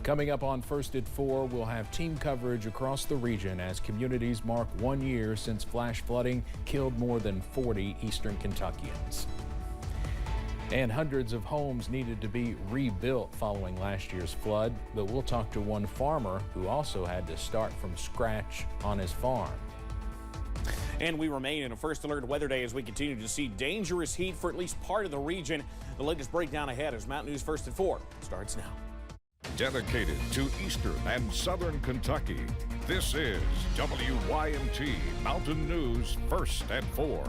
Coming up on First at 4, we'll have team coverage across the region as communities mark 1 year since flash flooding killed more than 40 eastern Kentuckians. And hundreds of homes needed to be rebuilt following last year's flood, but we'll talk to one farmer who also had to start from scratch on his farm. And we remain in a first alert weather day as we continue to see dangerous heat for at least part of the region. The latest breakdown ahead as Mountain News First at 4 starts now. Dedicated to eastern and southern Kentucky, this is WYMT Mountain News First at 4.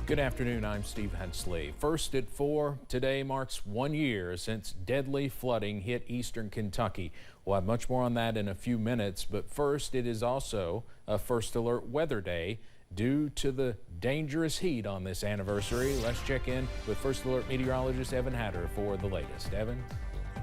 Good afternoon, I'm Steve Hensley. First at 4, today marks 1 year since deadly flooding hit eastern Kentucky. We'll have much more on that in a few minutes, but first it is also a first alert weather day due to the dangerous heat on this anniversary. Let's check in with First Alert meteorologist Evan Hatter for the latest. Evan?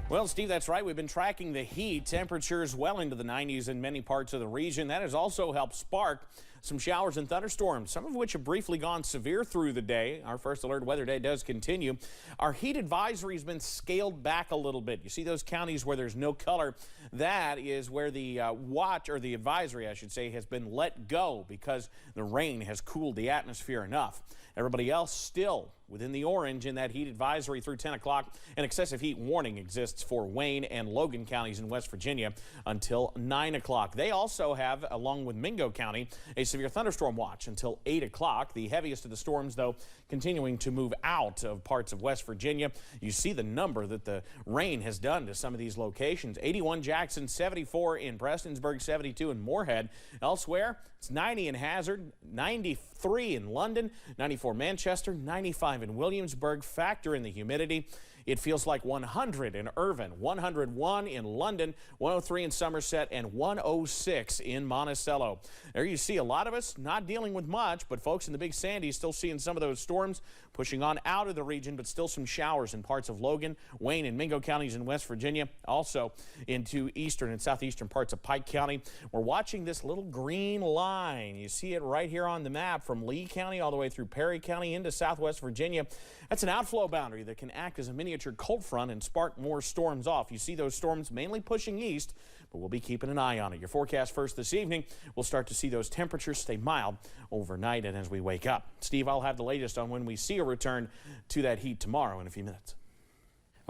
Well, Steve, that's right. We've been tracking the heat. Temperatures well into the 90s in many parts of the region. That has also helped spark some showers and thunderstorms, some of which have briefly gone severe through the day. Our First Alert weather day does continue. Our heat advisory has been scaled back a little bit. You see those counties where there's no color. That is where the watch, or the advisory, I should say, has been let go because the rain has cooled the atmosphere enough. Everybody else still within the orange in that heat advisory through 10 o'clock. An excessive heat warning exists for Wayne and Logan counties in West Virginia until 9 o'clock. They also have, along with Mingo County, a severe thunderstorm watch until 8 o'clock. The heaviest of the storms, though, continuing to move out of parts of West Virginia. You see the number that the rain has done to some of these locations. 81 Jackson, 74 in Prestonsburg, 72 in Moorhead. Elsewhere, it's 90 in Hazard, 93 in London, 94 Manchester, 95 in Williamsburg. Factor in the humidity. It feels like 100 in Irvine, 101 in London, 103 in Somerset, and 106 in Monticello. There you see a lot of us not dealing with much, but folks in the Big Sandy still seeing some of those storms pushing on out of the region, but still some showers in parts of Logan, Wayne, and Mingo counties in West Virginia, also into eastern and southeastern parts of Pike County. We're watching this little green line. You see it right here on the map from Lee County all the way through Perry County into southwest Virginia. That's an outflow boundary that can act as a miniature cold front and spark more storms off. You see those storms mainly pushing east, but we'll be keeping an eye on it. Your forecast first this evening, we'll start to see those temperatures stay mild overnight and as we wake up. Steve, I'll have the latest on when we see a return to that heat tomorrow in a few minutes.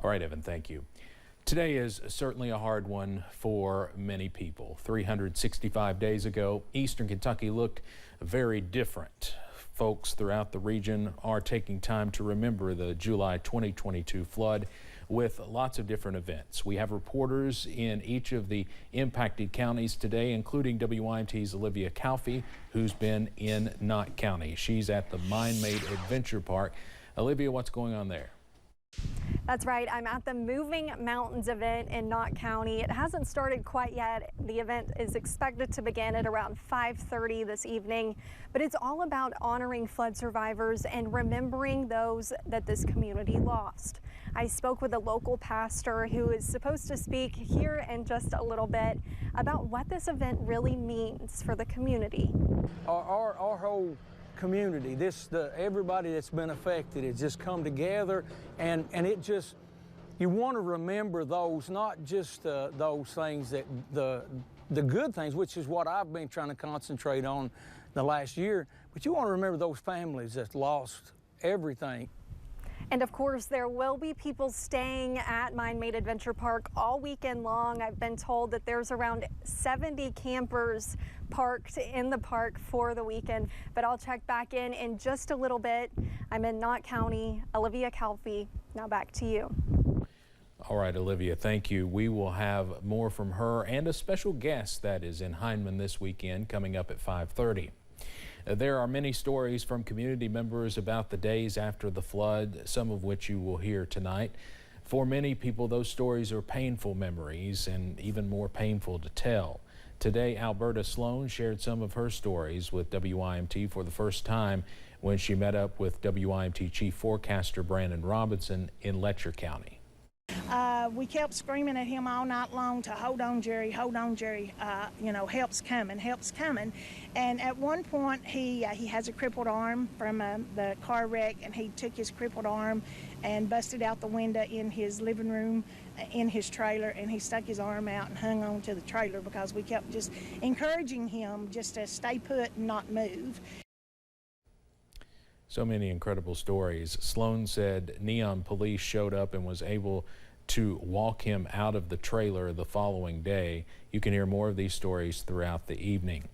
All right, Evan, thank you. Today is certainly a hard one for many people. 365 days ago, eastern Kentucky looked very different. Folks throughout the region are taking time to remember the July 2022 flood with lots of different events. We have reporters in each of the impacted counties today, including WYMT's Olivia Calfee, who's been in Knott County. She's at the Mind-Made Adventure Park. Olivia, what's going on there? That's right. I'm at the Moving Mountains event in Knott County. It hasn't started quite yet. The event is expected to begin at around 5:30 this evening, but it's all about honoring flood survivors and remembering those that this community lost. I spoke with a local pastor who is supposed to speak here in just a little bit about what this event really means for the community. Our whole community, everybody that's been affected has just come together, and it just, you want to remember those, not just those things that the good things, which is what I've been trying to concentrate on the last year, but you want to remember those families that lost everything. And of course, there will be people staying at Mind-Made Adventure Park all weekend long. I've been told that there's around 70 campers parked in the park for the weekend, but I'll check back in just a little bit. I'm in Knott County. Olivia Calfee, now back to you. All right, Olivia, thank you. We will have more from her and a special guest that is in Hindman this weekend coming up at 5:30. There are many stories from community members about the days after the flood, some of which you will hear tonight. For many people, those stories are painful memories and even more painful to tell. Today, Alberta Sloan shared some of her stories with WYMT for the first time when she met up with WYMT Chief Forecaster Brandon Robinson in Letcher County. We kept screaming at him all night long to hold on, Jerry, you know, help's coming, help's coming. And at one point, he has a crippled arm from the car wreck, and he took his crippled arm and busted out the window in his living room in his trailer, and he stuck his arm out and hung on to the trailer because we kept just encouraging him just to stay put and not move. So many incredible stories. Sloan said Neon Police showed up and was able to walk him out of the trailer the following day. You can hear more of these stories throughout the evening.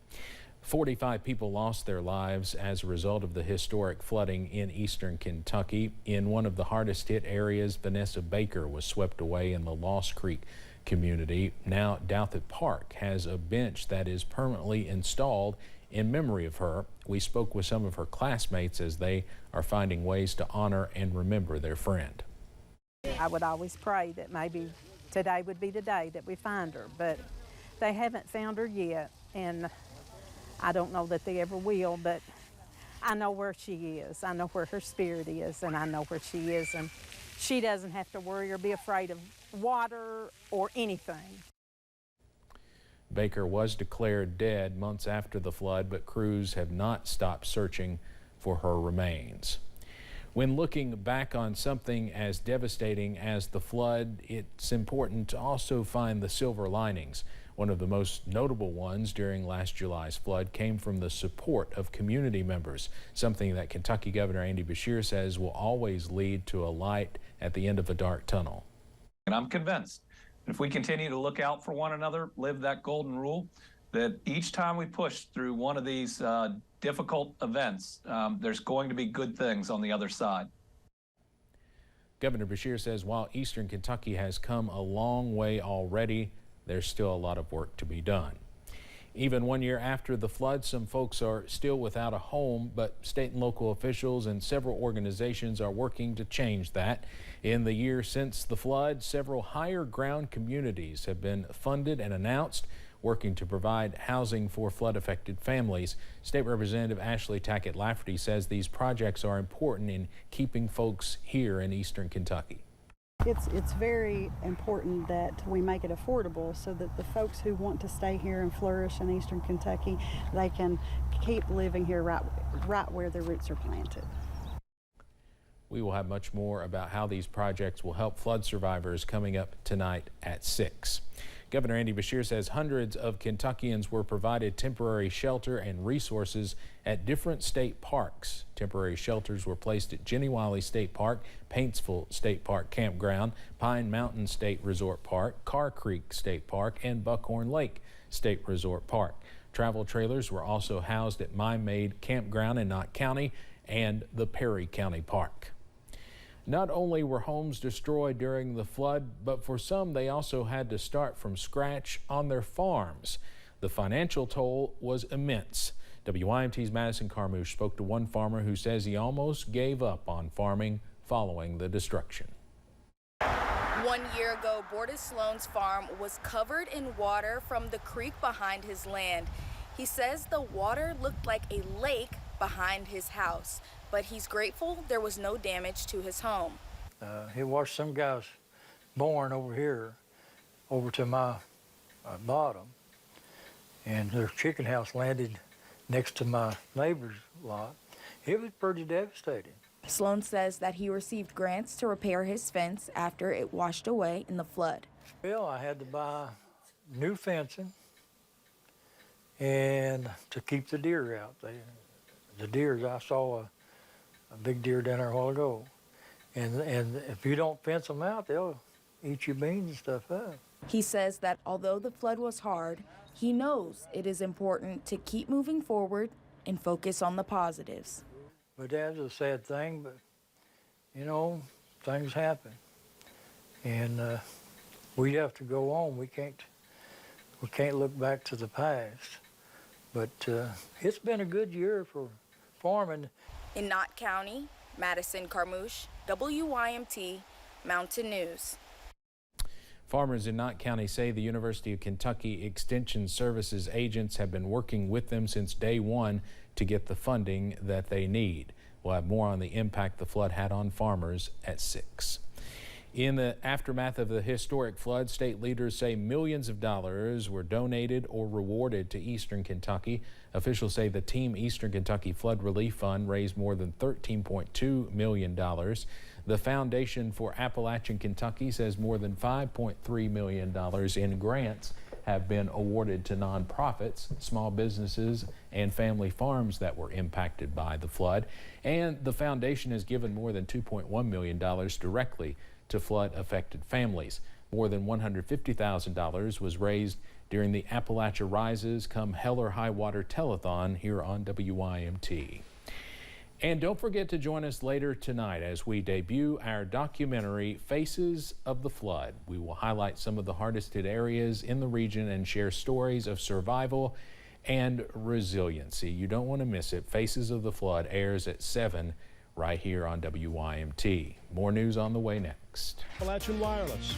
45 people lost their lives as a result of the historic flooding in eastern Kentucky. In one of the hardest hit areas, Vanessa Baker was swept away in the Lost Creek community. Now Douthit Park has a bench that is permanently installed in memory of her. We spoke with some of her classmates as they are finding ways to honor and remember their friend. I would always pray that maybe today would be the day that we find her, but they haven't found her yet, and I don't know that they ever will, but I know where she is. I know where her spirit is, and I know where she is, and she doesn't have to worry or be afraid of water or anything. Baker was declared dead months after the flood, but crews have not stopped searching for her remains. When looking back on something as devastating as the flood, it's important to also find the silver linings. One of the most notable ones during last July's flood came from the support of community members, something that Kentucky Governor Andy Beshear says will always lead to a light at the end of a dark tunnel. And I'm convinced if we continue to look out for one another, live that golden rule, that each time we push through one of these difficult events, there's going to be good things on the other side. Governor Beshear says while eastern Kentucky has come a long way already, there's still a lot of work to be done. Even 1 year after the flood, some folks are still without a home, but state and local officials and several organizations are working to change that. In the year since the flood, several higher ground communities have been funded and announced, working to provide housing for flood-affected families. State Representative Ashley Tackett Lafferty says these projects are important in keeping folks here in eastern Kentucky. It's very important that we make it affordable so that the folks who want to stay here and flourish in eastern Kentucky, they can keep living here right where their roots are planted. We will have much more about how these projects will help flood survivors coming up tonight at 6. Governor Andy Beshear says hundreds of Kentuckians were provided temporary shelter and resources at different state parks. Temporary shelters were placed at Jenny Wiley State Park, Paintsville State Park Campground, Pine Mountain State Resort Park, Carr Creek State Park, and Buckhorn Lake State Resort Park. Travel trailers were also housed at Mime Campground in Knott County and the Perry County Park. Not only were homes destroyed during the flood, but for some they also had to start from scratch on their farms. The financial toll was immense. WYMT's Madison Carmouche spoke to one farmer who says he almost gave up on farming following the destruction. 1 year ago, Bortis Sloan's farm was covered in water from the creek behind his land. He says the water looked like a lake behind his house, but he's grateful there was no damage to his home. He washed some guy's barn over here, over to my bottom, and their chicken house landed next to my neighbor's lot. It was pretty devastating. Sloan says that he received grants to repair his fence after it washed away in the flood. Well, I had to buy new fencing and to keep the deer out. The deer, I saw a big deer down there a while ago. And if you don't fence them out, they'll eat your beans and stuff up. He says that although the flood was hard, he knows it is important to keep moving forward and focus on the positives. But that's a sad thing, but you know, things happen. And we have to go on. We can't look back to the past. But it's been a good year for farming. In Knott County, Madison Carmouche, WYMT Mountain News. Farmers in Knott County say the University of Kentucky Extension Services agents have been working with them since day one to get the funding that they need. We'll have more on the impact the flood had on farmers at 6. In the aftermath of the historic flood, state leaders say millions of dollars were donated or rewarded to Eastern Kentucky. Officials say the Team Eastern Kentucky Flood Relief Fund raised more than $13.2 million. The Foundation for Appalachian Kentucky says more than $5.3 million in grants have been awarded to nonprofits, small businesses, and family farms that were impacted by the flood. And the foundation has given more than $2.1 million directly to flood-affected families. More than $150,000 was raised during the Appalachia Rises Come Hell or High Water telethon here on WYMT. And don't forget to join us later tonight as we debut our documentary, Faces of the Flood. We will highlight some of the hardest hit areas in the region and share stories of survival and resiliency. You don't want to miss it. Faces of the Flood airs at 7 right here on WYMT. More news on the way next. Appalachian Wireless.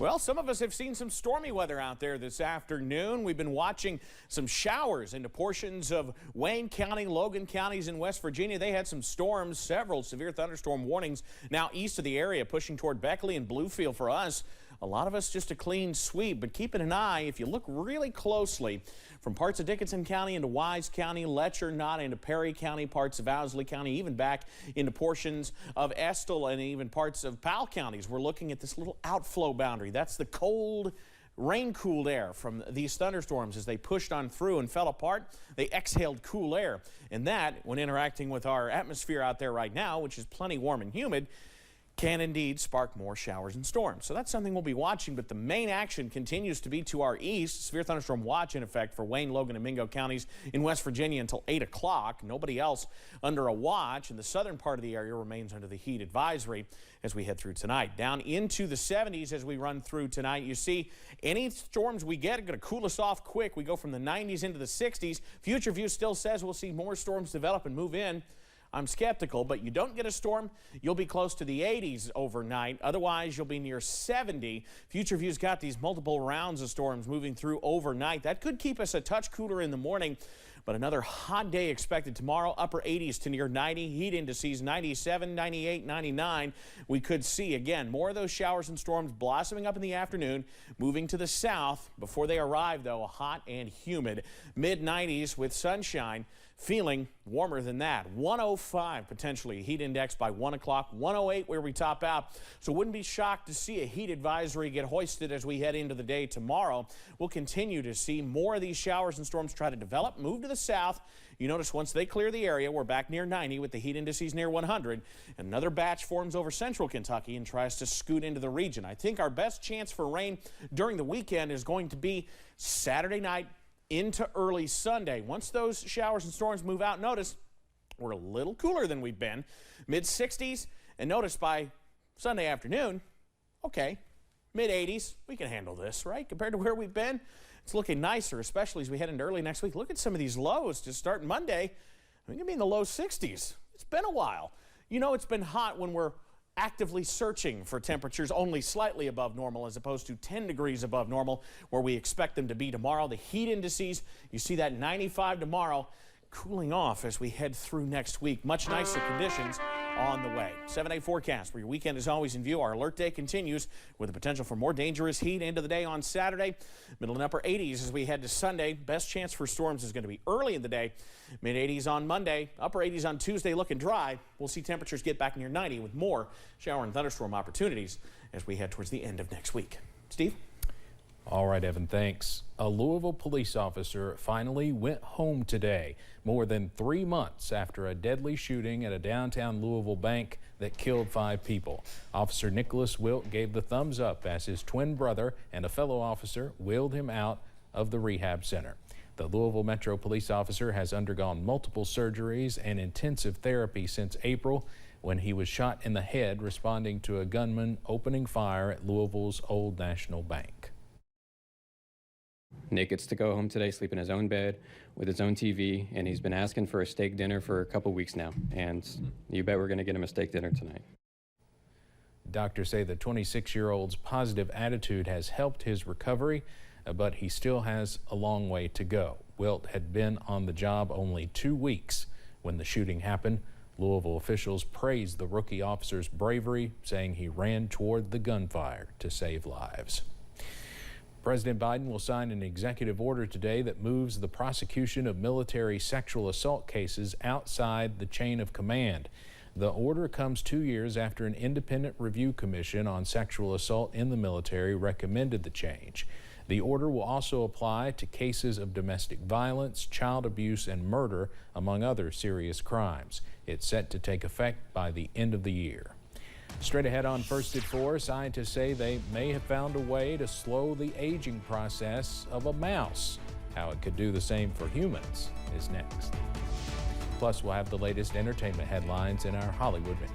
Well, some of us have seen some stormy weather out there this afternoon. We've been watching some showers into portions of Wayne County, Logan counties in West Virginia. They had some storms, several severe thunderstorm warnings now east of the area, pushing toward Beckley and Bluefield for us. A lot of us just a clean sweep, but keeping an eye, if you look really closely, from parts of Dickinson County into Wise County, Letcher, Knott into Perry County, parts of Owsley County, even back into portions of Estill and even parts of Powell counties. We're looking at this little outflow boundary. That's the cold, rain-cooled air from these thunderstorms as they pushed on through and fell apart. They exhaled cool air, and that, when interacting with our atmosphere out there right now, which is plenty warm and humid, can indeed spark more showers and storms. So that's something we'll be watching, but the main action continues to be to our east. Severe thunderstorm watch in effect for Wayne, Logan, and Mingo counties in West Virginia until 8 o'clock. Nobody else under a watch, and the southern part of the area remains under the heat advisory as we head through tonight. Down into the 70s as we run through tonight. You see, any storms we get are going to cool us off quick. We go from the 90s into the 60s. Future View still says we'll see more storms develop and move in. I'm skeptical, but you don't get a storm, you'll be close to the 80s overnight. Otherwise, you'll be near 70. Future View's got these multiple rounds of storms moving through overnight. That could keep us a touch cooler in the morning, but another hot day expected tomorrow. Upper 80s to near 90. Heat indices 97, 98, 99. We could see, again, more of those showers and storms blossoming up in the afternoon, moving to the south. Before they arrive, though, hot and humid. Mid-90s with sunshine. Feeling warmer than that. 105 potentially heat index by 1 o'clock. 108 where we top out. So wouldn't be shocked to see a heat advisory get hoisted as we head into the day tomorrow. We'll continue to see more of these showers and storms try to develop, move to the south. You notice once they clear the area, we're back near 90 with the heat indices near 100. Another batch forms over central Kentucky and tries to scoot into the region. I think our best chance for rain during the weekend is going to be Saturday night into early Sunday. Once those showers and storms move out, notice we're a little cooler than we've been. Mid-60s, and notice by Sunday afternoon, okay, mid-80s, we can handle this, right? Compared to where we've been, it's looking nicer, especially as we head into early next week. Look at some of these lows to start Monday. We're going to be in the low 60s. It's been a while. You know it's been hot when we're actively searching for temperatures only slightly above normal as opposed to 10 degrees above normal where we expect them to be tomorrow. The heat indices, you see that 95 tomorrow, cooling off as we head through next week. Much nicer conditions on the way. 7-day forecast where your weekend is always in view. Our alert day continues with the potential for more dangerous heat into the day on Saturday. Middle and upper 80s as we head to Sunday. Best chance for storms is going to be early in the day. Mid 80s on Monday, upper 80s on Tuesday, looking dry. We'll see temperatures get back near 90 with more shower and thunderstorm opportunities as we head towards the end of next week. Steve? All right, Evan, thanks. A Louisville police officer finally went home today, more than 3 months after a deadly shooting at a downtown Louisville bank that killed 5 people. Officer Nicholas Wilt gave the thumbs up as his twin brother and a fellow officer wheeled him out of the rehab center. The Louisville Metro police officer has undergone multiple surgeries and intensive therapy since April when he was shot in the head responding to a gunman opening fire at Louisville's Old National Bank. Nick gets to go home today, sleep in his own bed with his own TV, and he's been asking for a steak dinner for a couple weeks now, and you bet we're going to get him a steak dinner tonight. Doctors say the 26-year-old's positive attitude has helped his recovery, but he still has a long way to go. Wilt had been on the job only 2 weeks When the shooting happened, Louisville officials praised the rookie officer's bravery, saying he ran toward the gunfire to save lives. President Biden will sign an executive order today that moves the prosecution of military sexual assault cases outside the chain of command. The order comes 2 years after an independent review commission on sexual assault in the military recommended the change. The order will also apply to cases of domestic violence, child abuse, and murder, among other serious crimes. It's set to take effect by the end of the year. Straight ahead on First at 4, scientists say they may have found a way to slow the aging process of a mouse. How it could do the same for humans is next. Plus, we'll have the latest entertainment headlines in our Hollywood Minute.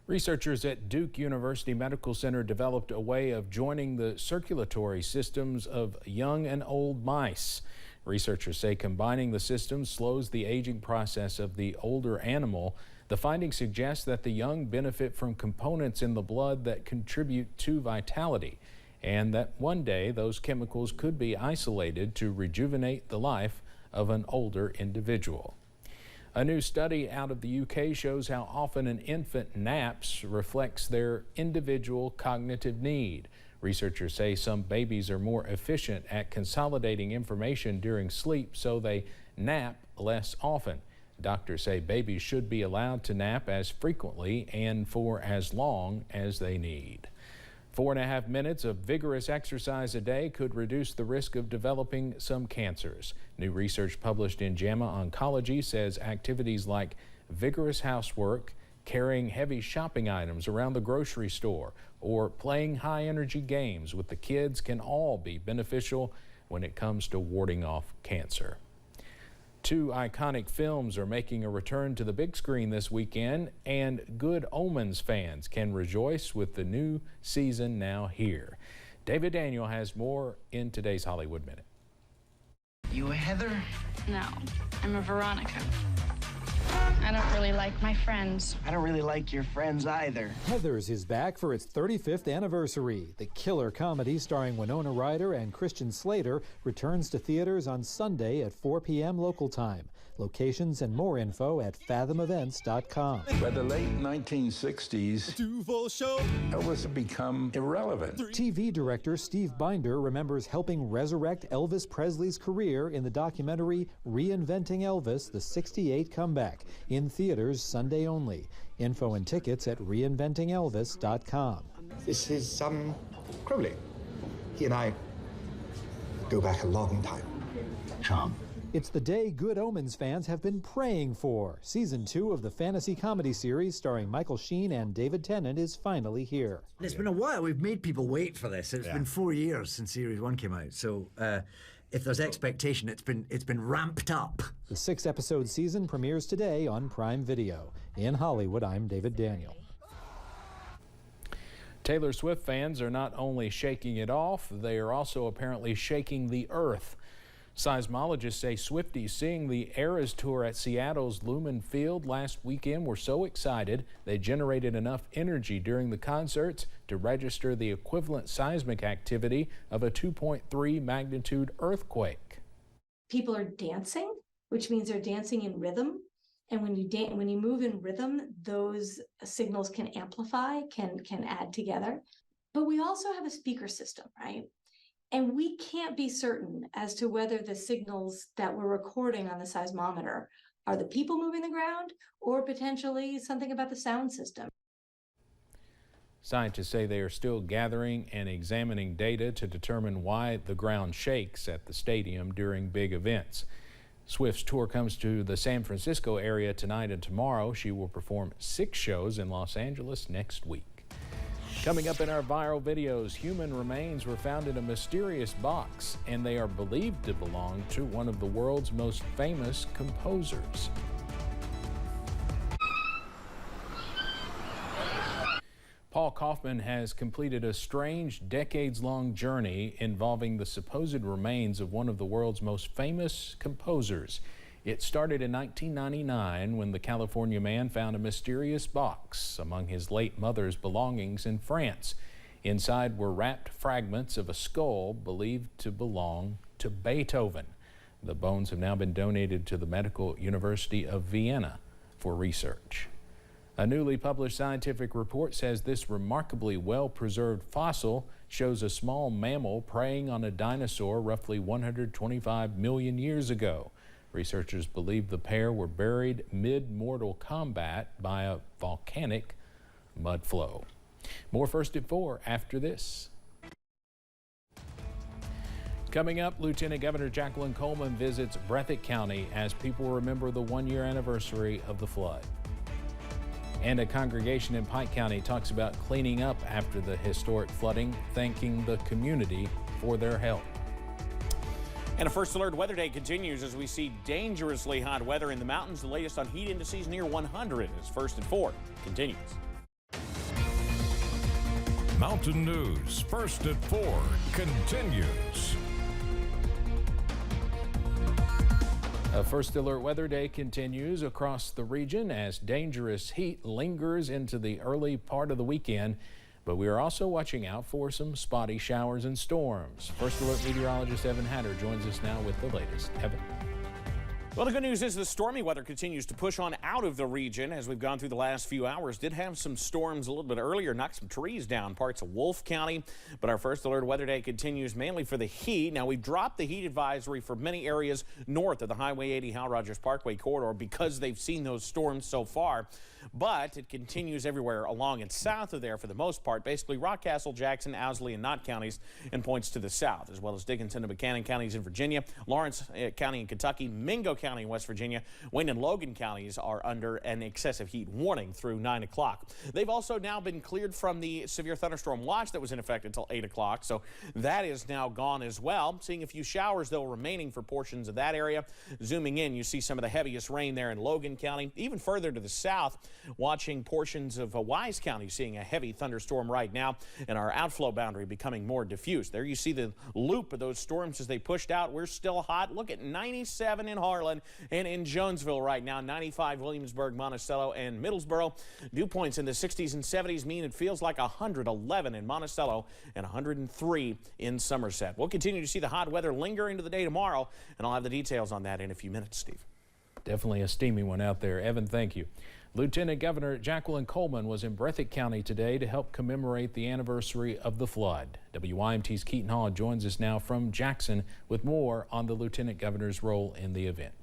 Researchers at Duke University Medical Center developed a way of joining the circulatory systems of young and old mice. Researchers say combining the systems slows the aging process of the older animal. The findings suggest that the young benefit from components in the blood that contribute to vitality, and that one day those chemicals could be isolated to rejuvenate the life of an older individual. A new study out of the UK shows how often an infant naps reflects their individual cognitive need. Researchers say some babies are more efficient at consolidating information during sleep, so they nap less often. Doctors say babies should be allowed to nap as frequently and for as long as they need. 4.5 minutes of vigorous exercise a day could reduce the risk of developing some cancers. New research published in JAMA Oncology says activities like vigorous housework, carrying heavy shopping items around the grocery store, or playing high-energy games with the kids can all be beneficial when it comes to warding off cancer. 2 iconic films are making a return to the big screen this weekend, and Good Omens fans can rejoice with the new season now here. David Daniel has more in today's Hollywood Minute. You a Heather? No, I'm a Veronica. I don't really like my friends. I don't really like your friends either. Heathers is back for its 35th anniversary. The killer comedy starring Winona Ryder and Christian Slater returns to theaters on Sunday at 4 p.m. local time. Locations and more info at fathomevents.com. By the late 1960s, Elvis had become irrelevant. TV director Steve Binder remembers helping resurrect Elvis Presley's career in the documentary Reinventing Elvis, the '68 comeback, in theaters Sunday only. Info and tickets at reinventingelvis.com. This is Crowley. He and I go back a long time. Tom. It's the day Good Omens fans have been praying for. Season 2 of the fantasy comedy series starring Michael Sheen and David Tennant is finally here. It's been a while. We've made people wait for this. It's been 4 years since Series 1 came out. So if there's expectation, it's been ramped up. The 6-episode season premieres today on Prime Video. In Hollywood, I'm David Daniel. Taylor Swift fans are not only shaking it off, they are also apparently shaking the earth. Seismologists say Swifties seeing the Eras Tour at Seattle's Lumen Field last weekend were so excited they generated enough energy during the concerts to register the equivalent seismic activity of a 2.3 magnitude earthquake. People are dancing, which means they're dancing in rhythm. And when you move in rhythm, those signals can amplify, can add together. But we also have a speaker system, right? And we can't be certain as to whether the signals that we're recording on the seismometer are the people moving the ground or potentially something about the sound system. Scientists say they are still gathering and examining data to determine why the ground shakes at the stadium during big events. Swift's tour comes to the San Francisco area tonight and tomorrow. She will perform 6 shows in Los Angeles next week. Coming up in our viral videos, human remains were found in a mysterious box, and they are believed to belong to one of the world's most famous composers. Paul Kaufman has completed a strange, decades-long journey involving the supposed remains of one of the world's most famous composers. It started in 1999 when the California man found a mysterious box among his late mother's belongings in France. Inside were wrapped fragments of a skull believed to belong to Beethoven. The bones have now been donated to the Medical University of Vienna for research. A newly published scientific report says this remarkably well-preserved fossil shows a small mammal preying on a dinosaur roughly 125 million years ago. Researchers believe the pair were buried mid-mortal combat by a volcanic mud flow. More First at 4 after this. Coming up, Lieutenant Governor Jacqueline Coleman visits Breathitt County as people remember the one-year anniversary of the flood. And a congregation in Pike County talks about cleaning up after the historic flooding, thanking the community for their help. And a First Alert Weather Day continues as we see dangerously hot weather in the mountains. The latest on heat indices near 100 as First at 4 continues. Mountain News First at 4 continues. A First Alert Weather Day continues across the region as dangerous heat lingers into the early part of the weekend, but we are also watching out for some spotty showers and storms. First Alert meteorologist Evan Hatter joins us now with the latest. Evan. Well, the good news is the stormy weather continues to push on out of the region as we've gone through the last few hours. Did have some storms a little bit earlier, knocked some trees down parts of Wolfe County, but our First Alert Weather Day continues mainly for the heat. Now, we've dropped the heat advisory for many areas north of the Highway 80 Hal Rogers Parkway corridor because they've seen those storms so far, but it continues everywhere along and south of there for the most part, basically Rockcastle, Jackson, Owsley, and Knott counties, and points to the south, as well as Dickinson and Buchanan counties in Virginia, Lawrence County in Kentucky, Mingo County in West Virginia. Wayne and Logan counties are under an excessive heat warning through 9 o'clock. They've also now been cleared from the severe thunderstorm watch that was in effect until 8 o'clock, so that is now gone as well. Seeing a few showers, though, remaining for portions of that area. Zooming in, you see some of the heaviest rain there in Logan County. Even further to the south, watching portions of Wise County seeing a heavy thunderstorm right now, and our outflow boundary becoming more diffuse. There you see the loop of those storms as they pushed out. We're still hot. Look at 97 in Harlan and in Jonesville right now, 95 Williamsburg, Monticello, and Middlesboro. Dew points in the 60s and 70s mean it feels like 111 in Monticello and 103 in Somerset. We'll continue to see the hot weather linger into the day tomorrow, and I'll have the details on that in a few minutes, Steve. Definitely a steamy one out there. Evan, thank you. Lieutenant Governor Jacqueline Coleman was in Breathitt County today to help commemorate the anniversary of the flood. WYMT's Keaton Hall joins us now from Jackson with more on the Lieutenant Governor's role in the event.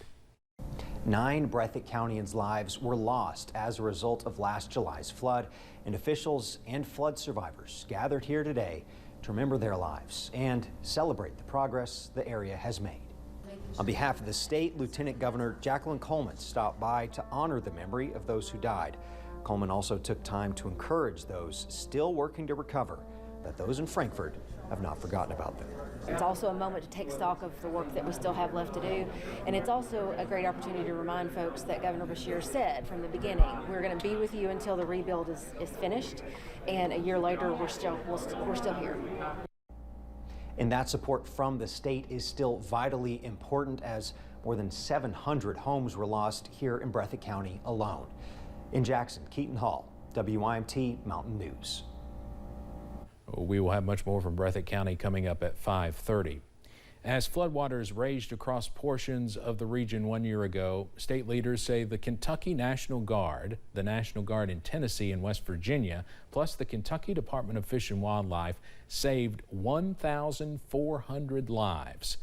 9 Breathitt Countyans' lives were lost as a result of last July's flood, and officials and flood survivors gathered here today to remember their lives and celebrate the progress the area has made. On behalf of the state, Lieutenant Governor Jacqueline Coleman stopped by to honor the memory of those who died. Coleman also took time to encourage those still working to recover that those in Frankfort have not forgotten about them. It's also a moment to take stock of the work that we still have left to do, and it's also a great opportunity to remind folks that Governor Beshear said from the beginning, we're going to be with you until the rebuild is finished, and a year later we're still here. And that support from the state is still vitally important as more than 700 homes were lost here in Breathitt County alone. In Jackson, Keaton Hall, WYMT Mountain News. We will have much more from Breathitt County coming up at 5:30. As floodwaters raged across portions of the region 1 year ago, state leaders say the Kentucky National Guard, the National Guard in Tennessee and West Virginia, plus the Kentucky Department of Fish and Wildlife saved 1,400 lives.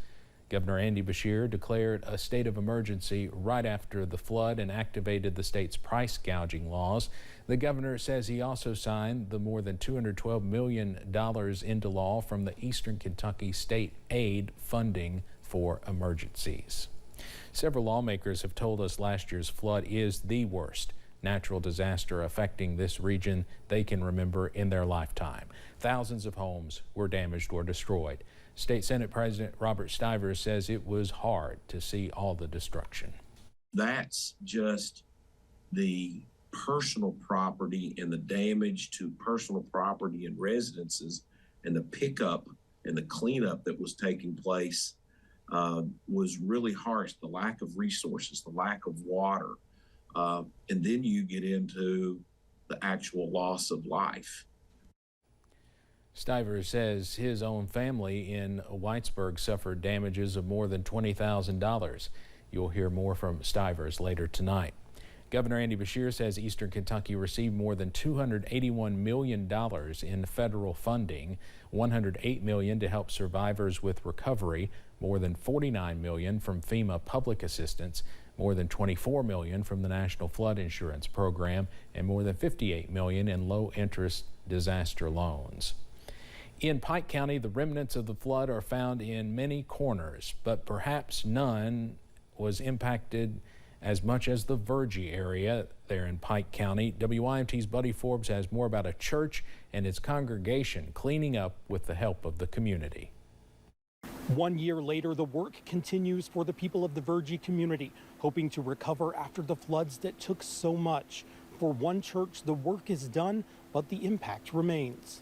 Governor Andy Beshear declared a state of emergency right after the flood and activated the state's price gouging laws. The governor says he also signed the more than $212 million into law from the Eastern Kentucky State Aid funding for emergencies. Several lawmakers have told us last year's flood is the worst natural disaster affecting this region they can remember in their lifetime. Thousands of homes were damaged or destroyed. State Senate President Robert Stivers says it was hard to see all the destruction. That's just the personal property and the damage to personal property and residences, and the pickup and the cleanup that was taking place was really harsh. The lack of resources, the lack of water, and then you get into the actual loss of life. Stivers says his own family in Whitesburg suffered damages of more than $20,000. You'll hear more from Stivers later tonight. Governor Andy Beshear says Eastern Kentucky received more than $281 million in federal funding, $108 million to help survivors with recovery, more than $49 million from FEMA public assistance, more than $24 million from the National Flood Insurance Program, and more than $58 million in low-interest disaster loans. In Pike County, the remnants of the flood are found in many corners, but perhaps none was impacted as much as the Virgie area there in Pike County. WYMT's Buddy Forbes has more about a church and its congregation cleaning up with the help of the community. 1 year later, the work continues for the people of the Virgie community, hoping to recover after the floods that took so much. For one church, the work is done, but the impact remains.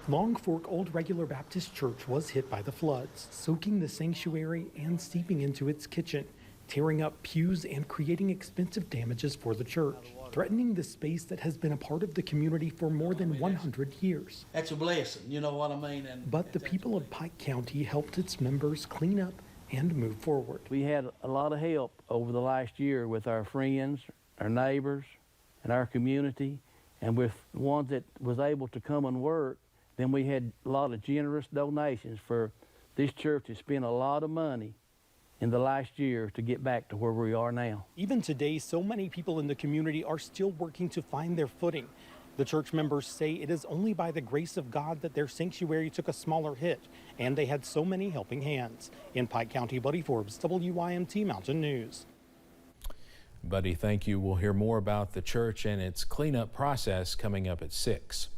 Long Fork Old Regular Baptist Church was hit by the floods, soaking the sanctuary and seeping into its kitchen, tearing up pews and creating expensive damages for the church, threatening the space that has been a part of the community for more than 100 years. That's a blessing, you know what I mean? But the people of Pike County helped its members clean up and move forward. We had a lot of help over the last year with our friends, our neighbors, and our community, and with the ones that was able to come and work. Then we had a lot of generous donations for this church to spend a lot of money in the last year to get back to where we are now. Even today, so many people in the community are still working to find their footing. The church members say it is only by the grace of God that their sanctuary took a smaller hit, and they had so many helping hands. In Pike County, Buddy Forbes, WYMT Mountain News. Buddy, thank you. We'll hear more about the church and its cleanup process coming up at 6.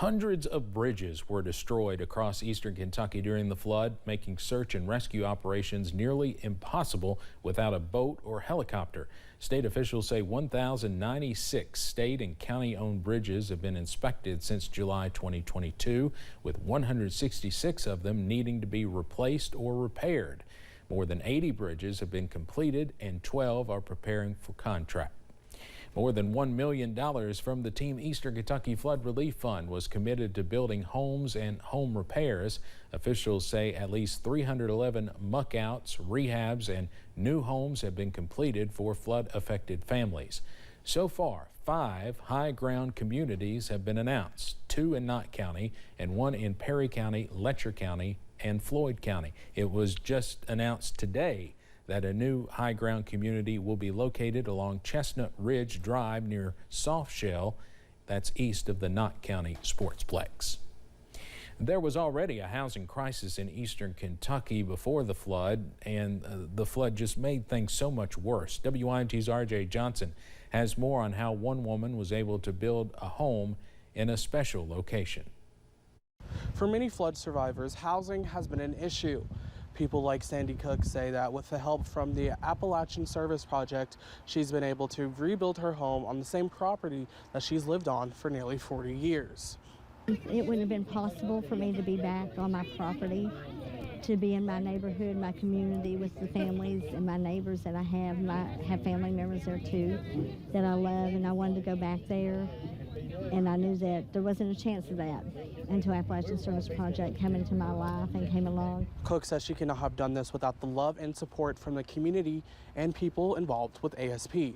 Hundreds of bridges were destroyed across eastern Kentucky during the flood, making search and rescue operations nearly impossible without a boat or helicopter. State officials say 1,096 state and county-owned bridges have been inspected since July 2022, with 166 of them needing to be replaced or repaired. More than 80 bridges have been completed and 12 are preparing for contract. More than $1 million from the Team Eastern Kentucky Flood Relief Fund was committed to building homes and home repairs. Officials say at least 311 muck-outs, rehabs, and new homes have been completed for flood-affected families. So far, 5 high-ground communities have been announced, 2 in Knott County and 1 in Perry County, Letcher County, and Floyd County. It was just announced today that a new high-ground community will be located along Chestnut Ridge Drive near Soft Shell. That's east of the Knott County Sportsplex. There was already a housing crisis in eastern Kentucky before the flood, and the flood just made things so much worse. WYMT's RJ Johnson has more on how one woman was able to build a home in a special location. For many flood survivors, housing has been an issue. People like Sandy Cook say that with the help from the Appalachian Service Project, she's been able to rebuild her home on the same property that she's lived on for nearly 40 years. It wouldn't have been possible for me to be back on my property, to be in my neighborhood, my community with the families and my neighbors that I have. I have family members there too that I love, and I wanted to go back there. And I knew that there wasn't a chance of that until Appalachian Service Project came into my life and came along. Cook says she could not have done this without the love and support from the community and people involved with ASP.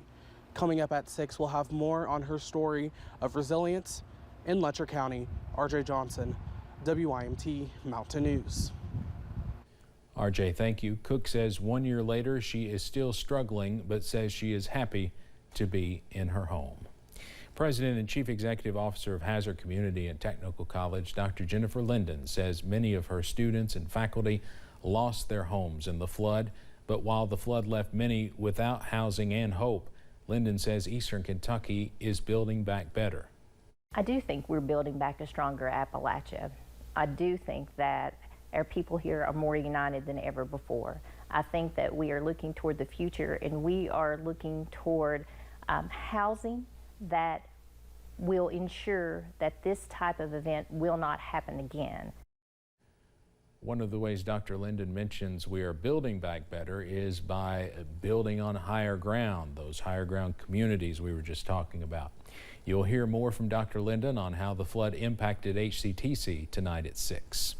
Coming up at 6, we'll have more on her story of resilience in Letcher County. RJ Johnson, WYMT Mountain News. RJ, thank you. Cook says 1 year later she is still struggling, but says she is happy to be in her home. President and Chief Executive Officer of Hazard Community and Technical College, Dr. Jennifer Linden, says many of her students and faculty lost their homes in the flood. But while the flood left many without housing and hope, Linden says Eastern Kentucky is building back better. I do think we're building back a stronger Appalachia. I do think that our people here are more united than ever before. I think that we are looking toward the future, and we are looking toward housing that will ensure that this type of event will not happen again. One of the ways Dr. Linden mentions we are building back better is by building on higher ground, those higher ground communities we were just talking about. You'll hear more from Dr. Linden on how the flood impacted HCTC tonight at 6.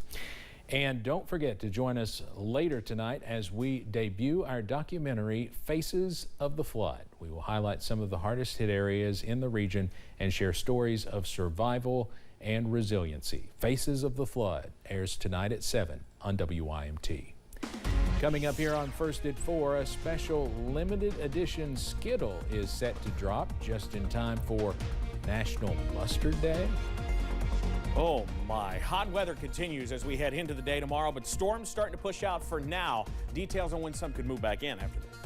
And don't forget to join us later tonight as we debut our documentary, Faces of the Flood. We will highlight some of the hardest hit areas in the region and share stories of survival and resiliency. Faces of the Flood airs tonight at 7 on WYMT. Coming up here on First at 4, a special limited edition Skittle is set to drop just in time for National Mustard Day. Oh my, hot weather continues as we head into the day tomorrow, but storms starting to push out for now. Details on when some could move back in after this.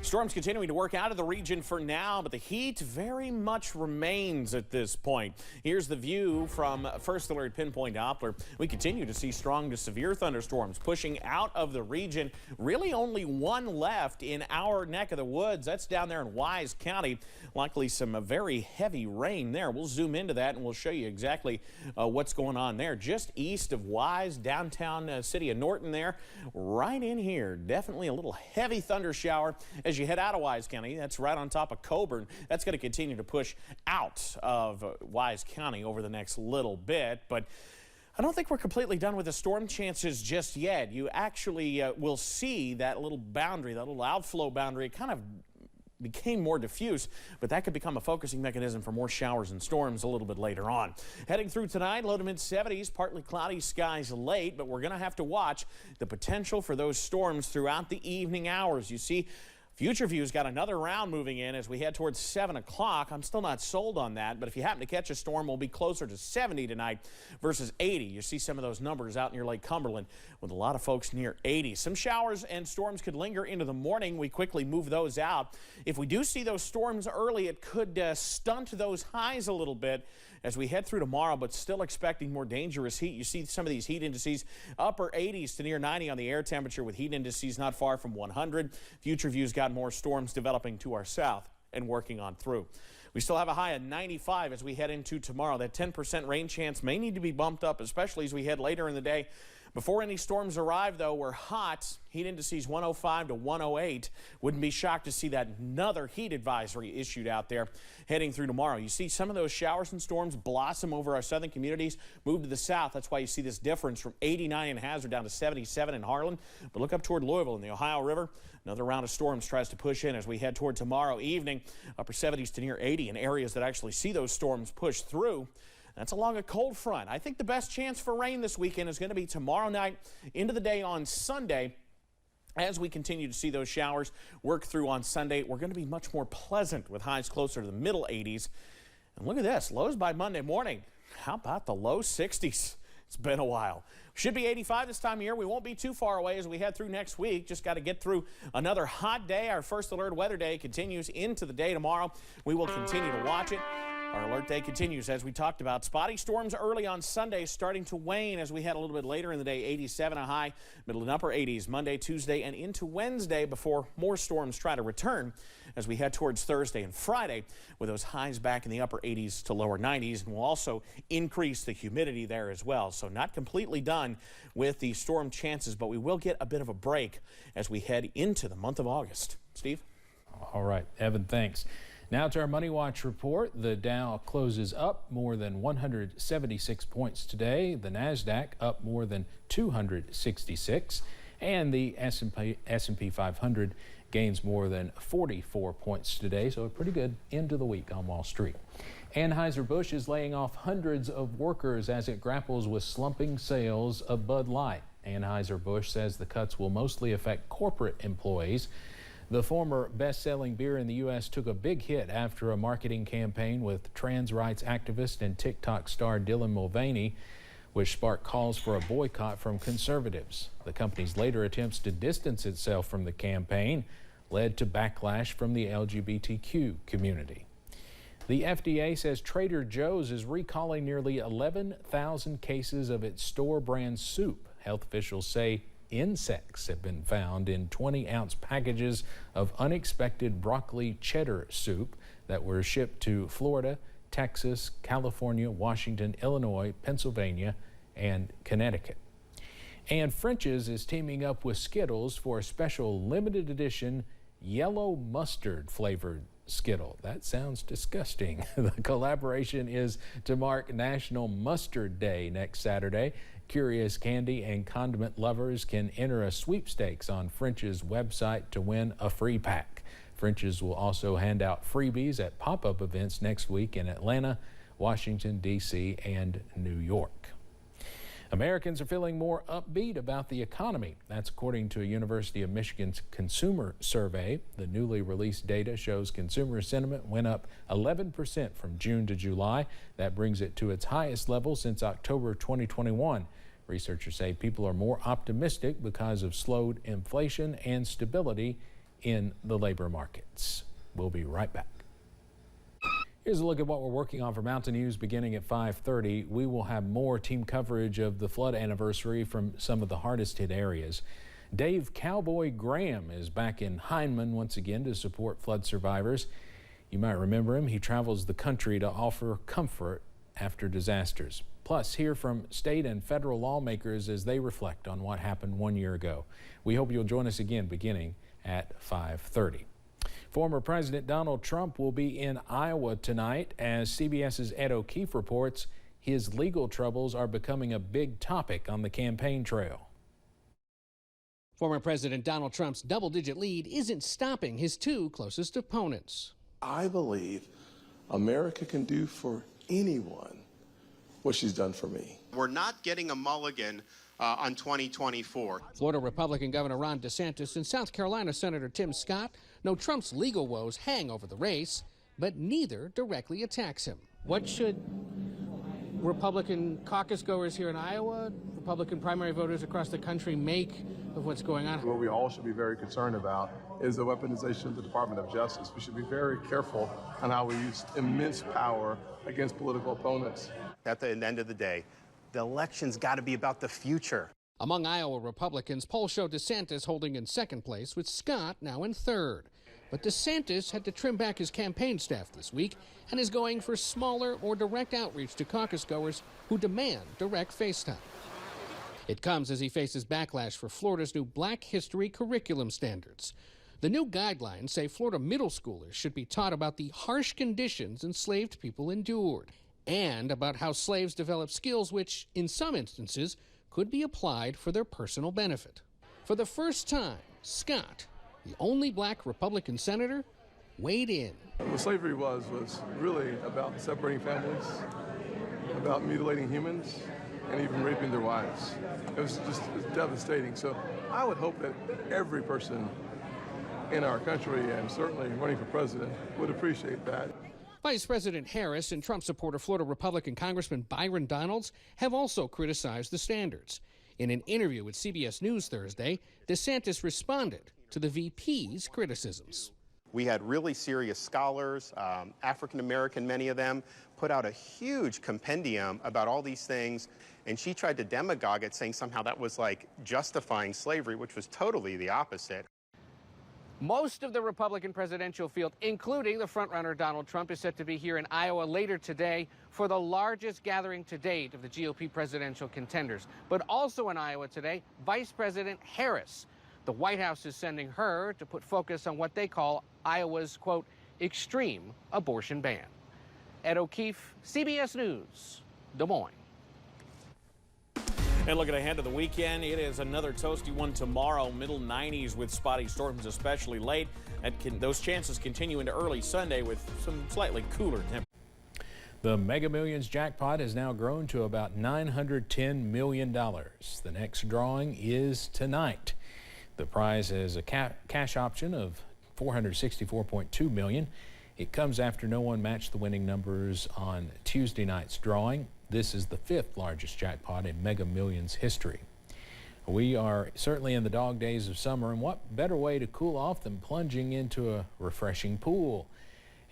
Storms continuing to work out of the region for now, but the heat very much remains at this point. Here's the view from First Alert Pinpoint Doppler. We continue to see strong to severe thunderstorms pushing out of the region. Really only one left in our neck of the woods. That's down there in Wise County. Likely some very heavy rain there. We'll zoom into that and we'll show you exactly what's going on there. Just east of Wise, downtown city of Norton there. Right in here, definitely a little heavy thunder shower as you head out of Wise County. That's right on top of Coburn. That's going to continue to push out of Wise County over the next little bit, but I don't think we're completely done with the storm chances just yet. You actually will see that little boundary, that little outflow boundary kind of became more diffuse, but that could become a focusing mechanism for more showers and storms a little bit later on. Heading through tonight, low to mid 70s, partly cloudy skies late, but we're going to have to watch the potential for those storms throughout the evening hours. You see, Future View's got another round moving in as we head towards 7 o'clock. I'm still not sold on that, but if you happen to catch a storm, we'll be closer to 70 tonight versus 80. You see some of those numbers out near Lake Cumberland with a lot of folks near 80. Some showers and storms could linger into the morning. We quickly move those out. If we do see those storms early, it could stunt those highs a little bit as we head through tomorrow, but still expecting more dangerous heat. You see some of these heat indices, upper 80s to near 90 on the air temperature with heat indices not far from 100. Future View's got more storms developing to our south and working on through. We still have a high of 95 as we head into tomorrow. That 10% rain chance may need to be bumped up, especially as we head later in the day. Before any storms arrive, though, we're hot. Heat indices 105 to 108. Wouldn't be shocked to see that another heat advisory issued out there heading through tomorrow. You see some of those showers and storms blossom over our southern communities, move to the south. That's why you see this difference from 89 in Hazard down to 77 in Harlan. But look up toward Louisville and the Ohio River. Another round of storms tries to push in as we head toward tomorrow evening. Upper 70s to near 80 in areas that actually see those storms push through. That's along a cold front. I think the best chance for rain this weekend is going to be tomorrow night into the day on Sunday. As we continue to see those showers work through on Sunday, we're going to be much more pleasant with highs closer to the middle 80s. And look at this, lows by Monday morning. How about the low 60s? It's been a while. Should be 85 this time of year. We won't be too far away as we head through next week. Just got to get through another hot day. Our First Alert Weather Day continues into the day tomorrow. We will continue to watch it. Our alert day continues as we talked about. Spotty storms early on Sunday starting to wane as we head a little bit later in the day. 87 a high, middle and upper 80s Monday, Tuesday, and into Wednesday before more storms try to return as we head towards Thursday and Friday with those highs back in the upper 80s to lower 90s. And we'll also increase the humidity there as well. So not completely done with the storm chances, but we will get a bit of a break as we head into the month of August. Steve? All right, Evan, thanks. Now to our Money Watch report. The Dow closes up more than 176 points today. The NASDAQ up more than 266. And the S&P 500 gains more than 44 points today. So a pretty good end to the week on Wall Street. Anheuser-Busch is laying off hundreds of workers as it grapples with slumping sales of Bud Light. Anheuser-Busch says the cuts will mostly affect corporate employees. The former best-selling beer in the U.S. took a big hit after a marketing campaign with trans rights activist and TikTok star Dylan Mulvaney, which sparked calls for a boycott from conservatives. The company's later attempts to distance itself from the campaign led to backlash from the LGBTQ community. The FDA says Trader Joe's is recalling nearly 11,000 cases of its store brand soup. Health officials say insects have been found in 20-ounce packages of unexpected broccoli cheddar soup. that were shipped to Florida, Texas, California, Washington, Illinois, Pennsylvania, and Connecticut. And French's is teaming up with Skittles for a special limited edition yellow mustard flavored Skittle. That sounds disgusting. The collaboration is to mark National Mustard Day next Saturday. Curious candy and condiment lovers can enter a sweepstakes on French's website to win a free pack. French's will also hand out freebies at pop-up events next week in Atlanta, Washington, D.C., and New York. Americans are feeling more upbeat about the economy. That's according to a University of Michigan's consumer survey. The newly released data shows consumer sentiment went up 11% from June to July. That brings it to its highest level since October 2021. Researchers say people are more optimistic because of slowed inflation and stability in the labor markets. We'll be right back. Here's a look at what we're working on for Mountain News beginning at 5:30. We will have more team coverage of the flood anniversary from some of the hardest hit areas. Dave Cowboy Graham is back in Hindman once again to support flood survivors. You might remember him. He travels the country to offer comfort after disasters. Plus, hear from state and federal lawmakers as they reflect on what happened 1 year ago. We hope you'll join us again beginning at 5:30. Former President Donald Trump will be in Iowa tonight. As CBS's Ed O'Keefe reports, his legal troubles are becoming a big topic on the campaign trail. Former President Donald Trump's double-digit lead isn't stopping his two closest opponents. I believe America can do for anyone what she's done for me. We're not getting a mulligan on 2024. Florida Republican Governor Ron DeSantis and South Carolina Senator Tim Scott know Trump's legal woes hang over the race, but neither directly attacks him. What should Republican caucus goers here in Iowa, Republican primary voters across the country make of what's going on? What we all should be very concerned about is the weaponization of the Department of Justice. We should be very careful on how we use immense power against political opponents. At the end of the day, the election's got to be about the future. Among Iowa Republicans, polls show DeSantis holding in second place, with Scott now in third. But DeSantis had to trim back his campaign staff this week and is going for smaller, more direct outreach to caucus goers who demand direct FaceTime. It comes as he faces backlash for Florida's new Black History curriculum standards. The new guidelines say Florida middle schoolers should be taught about the harsh conditions enslaved people endured, and about how slaves developed skills which, in some instances, could be applied for their personal benefit. For the first time, Scott, the only black Republican senator, weighed in. What slavery was really about separating families, about mutilating humans, and even raping their wives. It was devastating. So I would hope that every person in our country, and certainly running for president, would appreciate that. Vice President Harris and Trump supporter Florida Republican Congressman Byron Donalds have also criticized the standards. In an interview with CBS News Thursday, DeSantis responded to the VP's criticisms. We had really serious scholars, African American, many of them, put out a huge compendium about all these things, and she tried to demagogue it, saying somehow that was like justifying slavery, which was totally the opposite. Most of the Republican presidential field, including the frontrunner Donald Trump, is set to be here in Iowa later today for the largest gathering to date of the GOP presidential contenders. But also in Iowa today, Vice President Harris. The White House is sending her to put focus on what they call Iowa's, quote, extreme abortion ban. Ed O'Keefe, CBS News, Des Moines. And looking ahead to the weekend, it is another toasty one tomorrow, middle 90s with spotty storms, especially late. Those chances continue into early Sunday with some slightly cooler temperatures. The Mega Millions jackpot has now grown to about $910 million. The next drawing is tonight. The prize has a cash option of $464.2 million. It comes after no one matched the winning numbers on Tuesday night's drawing. This is the fifth largest jackpot in Mega Millions history. We are certainly in the dog days of summer, and what better way to cool off than plunging into a refreshing pool?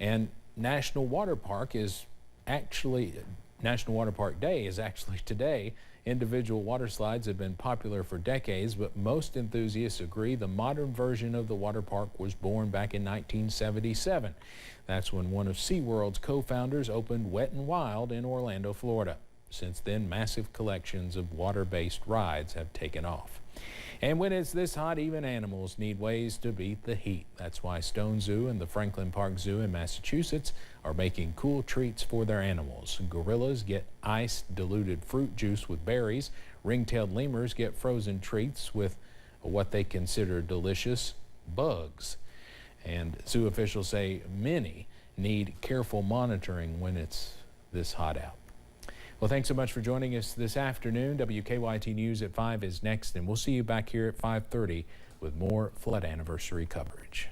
And National Water Park is actually National Water Park Day is actually today. Individual water slides have been popular for decades, but most enthusiasts agree the modern version of the water park was born back in 1977. That's when one of SeaWorld's co-founders opened Wet n Wild in Orlando, Florida. Since then, massive collections of water-based rides have taken off. And when it's this hot, even animals need ways to beat the heat. That's why Stone Zoo and the Franklin Park Zoo in Massachusetts are making cool treats for their animals. Gorillas get iced diluted fruit juice with berries. Ring-tailed lemurs get frozen treats with what they consider delicious bugs. And zoo officials say many need careful monitoring when it's this hot out. Well, thanks so much for joining us this afternoon. WKYT News at 5 is next, and we'll see you back here at 5:30 with more flood anniversary coverage.